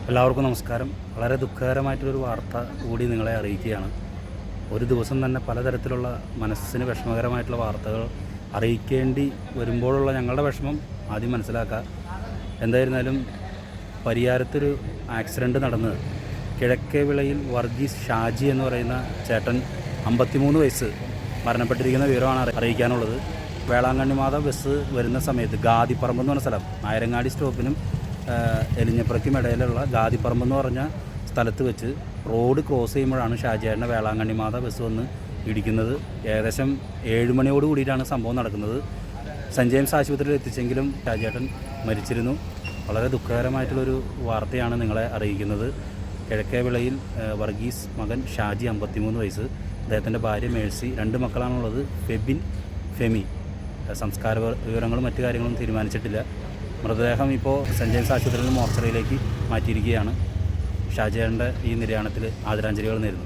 എല്ലാവർക്കും നമസ്കാരം. വളരെ ദുഃഖകരമായിട്ടൊരു വാർത്ത കൂടി നിങ്ങളെ അറിയിക്കുകയാണ്. ഒരു ദിവസം തന്നെ പലതരത്തിലുള്ള മനസ്സിന് വിഷമകരമായിട്ടുള്ള വാർത്തകൾ അറിയിക്കേണ്ടി വരുമ്പോഴുള്ള ഞങ്ങളുടെ വിഷമം ആദ്യം മനസ്സിലാക്കുക. എന്തായിരുന്നാലും പരിയാരത്തൊരു ആക്സിഡൻറ്റ് നടന്ന് കിഴക്കേവിളയിൽ വർഗീസ് ഷാജി എന്ന് പറയുന്ന ചേട്ടൻ 53 വയസ്സ് മരണപ്പെട്ടിരിക്കുന്ന വിവരമാണ് അറിയിക്കാനുള്ളത്. വേളാങ്കണ്ണിമാത ബസ് വരുന്ന സമയത്ത് ഗാദിപ്പറമ്പ് എന്ന് പറഞ്ഞ സ്ഥലം, നായരങ്ങാടി സ്റ്റോപ്പിനും എലിഞ്ഞപ്പുറയ്ക്കും ഇടയിലുള്ള ഗാദിപ്പറമ്പ് എന്ന് പറഞ്ഞ സ്ഥലത്ത് വെച്ച് റോഡ് ക്രോസ് ചെയ്യുമ്പോഴാണ് ഷാജിയേട്ടൻ്റെ വേളാങ്കണ്ണിമാത ബസ് വന്ന് ഇടിക്കുന്നത്. ഏകദേശം 7 മണിയോട് കൂടിയിട്ടാണ് സംഭവം നടക്കുന്നത്. സെൻറ്റ് ജെയിംസ് ആശുപത്രിയിൽ എത്തിച്ചെങ്കിലും ഷാജിയേട്ടൻ മരിച്ചിരുന്നു. വളരെ ദുഃഖകരമായിട്ടുള്ളൊരു വാർത്തയാണ് നിങ്ങളെ അറിയിക്കുന്നത്. കിഴക്കേവിളയിൽ വർഗീസ് മകൻ ഷാജി 53 വയസ്സ്, അദ്ദേഹത്തിൻ്റെ ഭാര്യ മേഴ്സി, 2 മക്കളാണുള്ളത്, ഫെബിൻ, ഫെമി. സംസ്കാര വിവരങ്ങളും മറ്റു കാര്യങ്ങളും തീരുമാനിച്ചിട്ടില്ല. മൃതദേഹം ഇപ്പോൾ സെൻറ്റ് ജെയിംസ് ആശുപത്രിയിൽ നിന്ന് മോർച്ചറിയിലേക്ക് മാറ്റിയിരിക്കുകയാണ്. ഷാജിയേട്ടൻ്റെ ഈ നിര്യാണത്തിൽ ആദരാഞ്ജലികൾ നേരുന്നു.